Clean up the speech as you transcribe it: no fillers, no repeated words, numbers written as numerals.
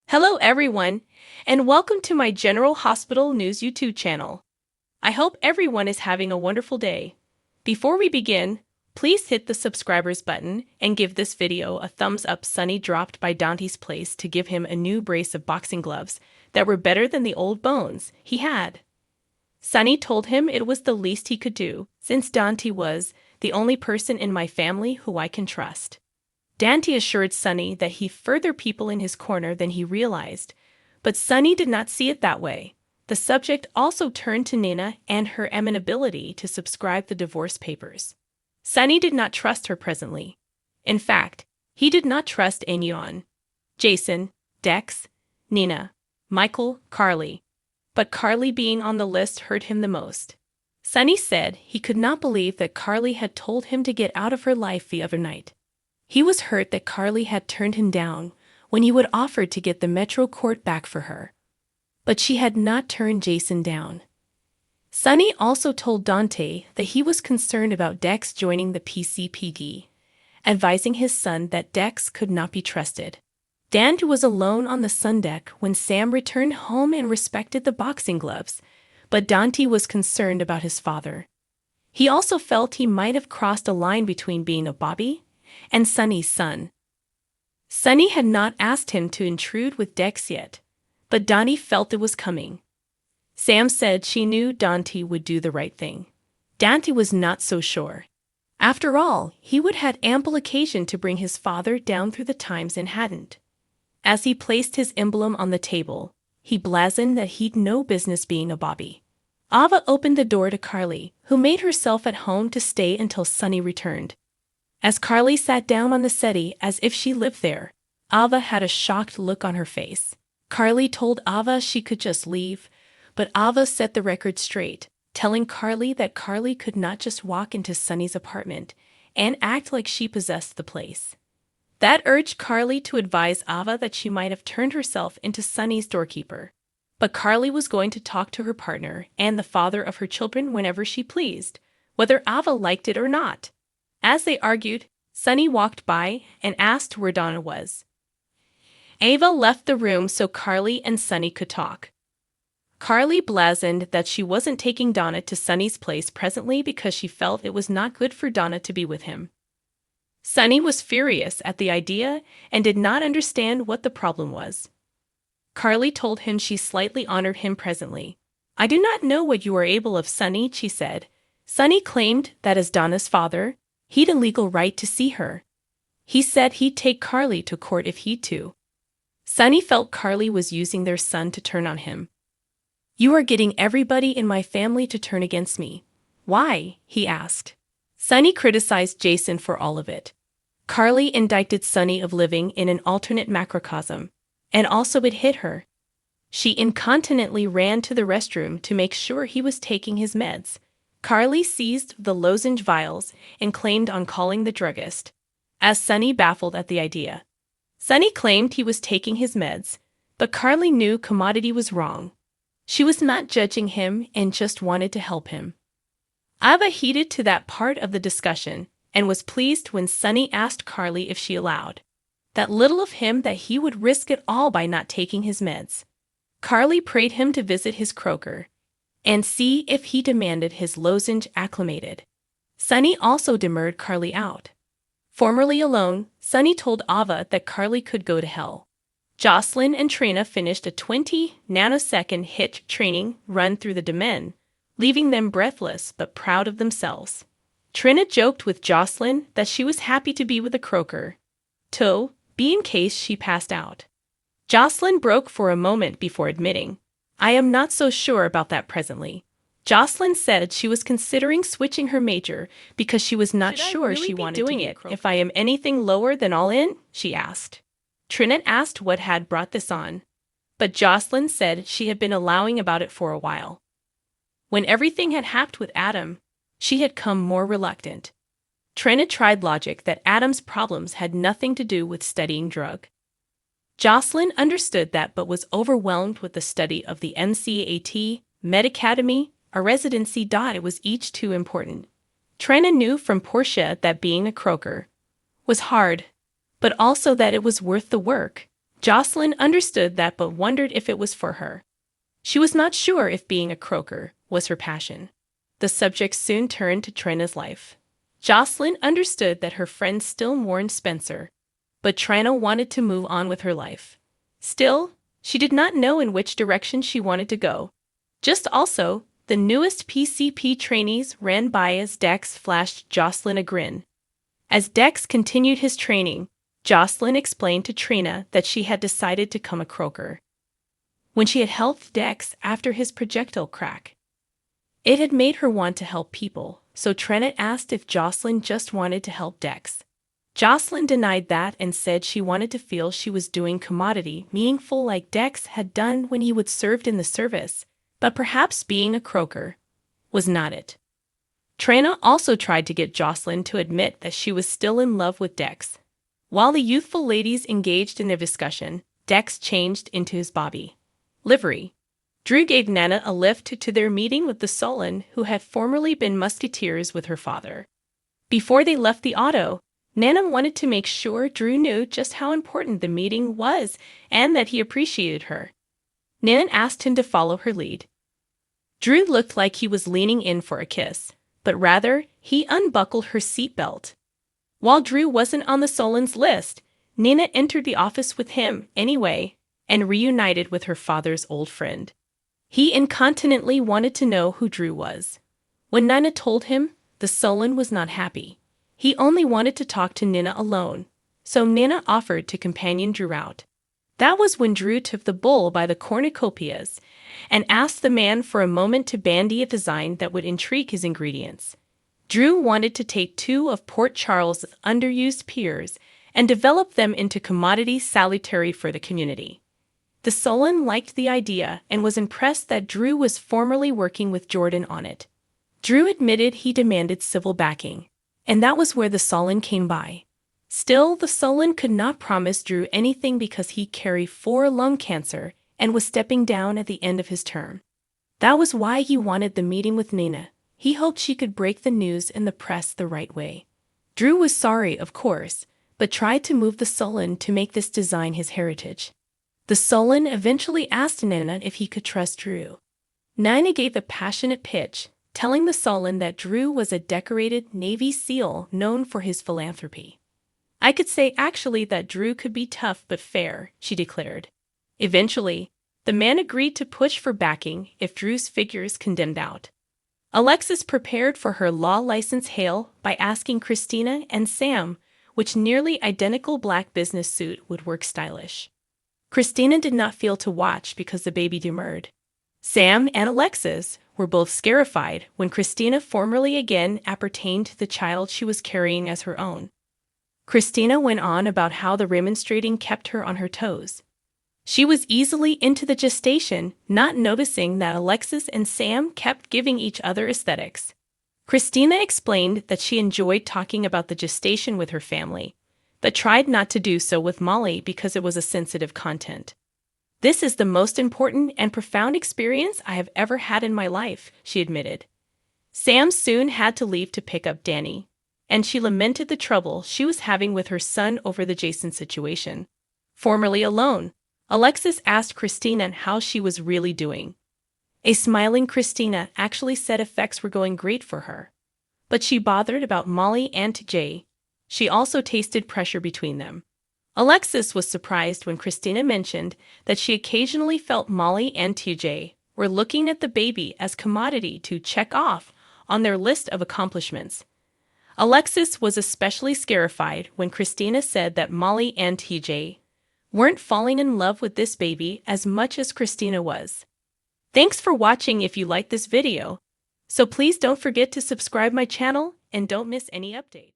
Hello everyone, and welcome to my General Hospital News YouTube channel. I hope everyone is having a wonderful day. Before we begin, please hit the subscribers button and give this video a thumbs up. Sonny dropped by Dante's place to give him a new brace of boxing gloves that were better than the old bones he had. Sonny told him it was the least he could do, since Dante was the only person in my family who I can trust. Dante assured Sonny that he further people in his corner than he realized, but Sonny did not see it that way. The subject also turned to Nina and her inability to subscribe the divorce papers. Sonny did not trust her presently. In fact, he did not trust Anion, Jason, Dex, Nina, Michael, Carly. But Carly being on the list hurt him the most. Sonny said he could not believe that Carly had told him to get out of her life the other night. He was hurt that Carly had turned him down when he would offer to get the Metro Court back for her. But she had not turned Jason down. Sonny also told Dante that he was concerned about Dex joining the PCPD, advising his son that Dex could not be trusted. Dante was alone on the sun deck when Sam returned home and respected the boxing gloves, but Dante was concerned about his father. He also felt he might have crossed a line between being a Bobby and Sonny's son. Sonny had not asked him to intrude with Dex yet, but Dante felt it was coming. Sam said she knew Dante would do the right thing. Dante was not so sure. After all, he would had ample occasion to bring his father down through the times and hadn't. As he placed his emblem on the table, he blazoned that he'd no business being a Bobby. Ava opened the door to Carly, who made herself at home to stay until Sonny returned. As Carly sat down on the settee as if she lived there, Ava had a shocked look on her face. Carly told Ava she could just leave, but Ava set the record straight, telling Carly that Carly could not just walk into Sonny's apartment and act like she possessed the place. That urged Carly to advise Ava that she might have turned herself into Sonny's doorkeeper. But Carly was going to talk to her partner and the father of her children whenever she pleased, whether Ava liked it or not. As they argued, Sonny walked by and asked where Donna was. Ava left the room so Carly and Sonny could talk. Carly blazoned that she wasn't taking Donna to Sonny's place presently because she felt it was not good for Donna to be with him. Sonny was furious at the idea and did not understand what the problem was. Carly told him she slightly honored him presently. "I do not know what you are able of, Sonny," she said. Sonny claimed that as Donna's father, he'd a legal right to see her. He said he'd take Carly to court if he'd to. Sonny felt Carly was using their son to turn on him. "You are getting everybody in my family to turn against me. Why?" he asked. Sonny criticized Jason for all of it. Carly indicted Sonny of living in an alternate macrocosm, and also it hit her. She incontinently ran to the restroom to make sure he was taking his meds. Carly seized the lozenge vials and claimed on calling the druggist, as Sonny baffled at the idea. Sonny claimed he was taking his meds, but Carly knew commodity was wrong. She was not judging him and just wanted to help him. Ava heeded to that part of the discussion and was pleased when Sonny asked Carly if she allowed that little of him that he would risk it all by not taking his meds. Carly prayed him to visit his croaker and see if he demanded his lozenge acclimated. Sonny also demurred Carly out. Formerly alone, Sonny told Ava that Carly could go to hell. Jocelyn and Trina finished a 20-nanosecond HIIT training run through the domain, leaving them breathless but proud of themselves. Trina joked with Jocelyn that she was happy to be with a croaker, to be in case she passed out. Jocelyn broke for a moment before admitting, "I am not so sure about that presently." Jocelyn said she was considering switching her major because she was not sure she wanted to be a croaker. "If I am anything lower than all in?" she asked. Trinette asked what had brought this on, but Jocelyn said she had been allowing about it for a while. When everything had happened with Adam, she had come more reluctant. Trina tried logic that Adam's problems had nothing to do with studying drug. Jocelyn understood that but was overwhelmed with the study of the MCAT, Med Academy, or residency. It was each too important. Trina knew from Portia that being a croaker was hard, but also that it was worth the work. Jocelyn understood that but wondered if it was for her. She was not sure if being a croaker was her passion. The subject soon turned to Trina's life. Jocelyn understood that her friends still mourned Spencer, but Trina wanted to move on with her life. Still, she did not know in which direction she wanted to go. Just also, the newest PCP trainees ran by as Dex flashed Jocelyn a grin. As Dex continued his training, Jocelyn explained to Trina that she had decided to become a croaker. When she had helped Dex after his projectile crack, it had made her want to help people, so Trina asked if Jocelyn just wanted to help Dex. Jocelyn denied that and said she wanted to feel she was doing commodity meaningful like Dex had done when he would served in the service, but perhaps being a croaker was not it. Trina also tried to get Jocelyn to admit that she was still in love with Dex. While the youthful ladies engaged in their discussion, Dex changed into his Bobby livery. Drew gave Nana a lift to their meeting with the Sullen who had formerly been musketeers with her father. Before they left the auto, Nana wanted to make sure Drew knew just how important the meeting was and that he appreciated her. Nana asked him to follow her lead. Drew looked like he was leaning in for a kiss, but rather, he unbuckled her seatbelt. While Drew wasn't on the Sullen's list, Nana entered the office with him anyway and reunited with her father's old friend. He incontinently wanted to know who Drew was. When Nina told him, the Sullen was not happy. He only wanted to talk to Nina alone, so Nina offered to companion Drew out. That was when Drew took the bull by the cornucopias and asked the man for a moment to bandy a design that would intrigue his ingredients. Drew wanted to take 2 of Port Charles' underused piers and develop them into commodities salutary for the community. The Sullen liked the idea and was impressed that Drew was formerly working with Jordan on it. Drew admitted he demanded civil backing, and that was where the Sullen came by. Still, the Sullen could not promise Drew anything because he carried 4 lung cancer and was stepping down at the end of his term. That was why he wanted the meeting with Nina. He hoped she could break the news in the press the right way. Drew was sorry, of course, but tried to move the Sullen to make this design his heritage. The Sullen eventually asked Nina if he could trust Drew. Nina gave a passionate pitch, telling the Sullen that Drew was a decorated Navy SEAL known for his philanthropy. I could say actually that Drew could be tough but fair, she declared. Eventually, the man agreed to push for backing if Drew's figures condemned out. Alexis prepared for her law license hail by asking Christina and Sam which nearly identical black business suit would work stylish. Christina did not feel to watch because the baby demurred. Sam and Alexis were both scarified when Christina formally again appertained to the child she was carrying as her own. Christina went on about how the remonstrating kept her on her toes. She was easily into the gestation, not noticing that Alexis and Sam kept giving each other aesthetics. Christina explained that she enjoyed talking about the gestation with her family, but tried not to do so with Molly because it was a sensitive content. This is the most important and profound experience I have ever had in my life, she admitted. Sam soon had to leave to pick up Danny, and she lamented the trouble she was having with her son over the Jason situation. Formerly alone, Alexis asked Christina how she was really doing. A smiling Christina actually said effects were going great for her, but she bothered about Molly and TJ. She also tasted pressure between them. Alexis was surprised when Christina mentioned that she occasionally felt Molly and TJ were looking at the baby as commodity to check off on their list of accomplishments. Alexis was especially scarified when Christina said that Molly and TJ weren't falling in love with this baby as much as Christina was. Thanks for watching if you liked this video, so please don't forget to subscribe my channel and don't miss any update.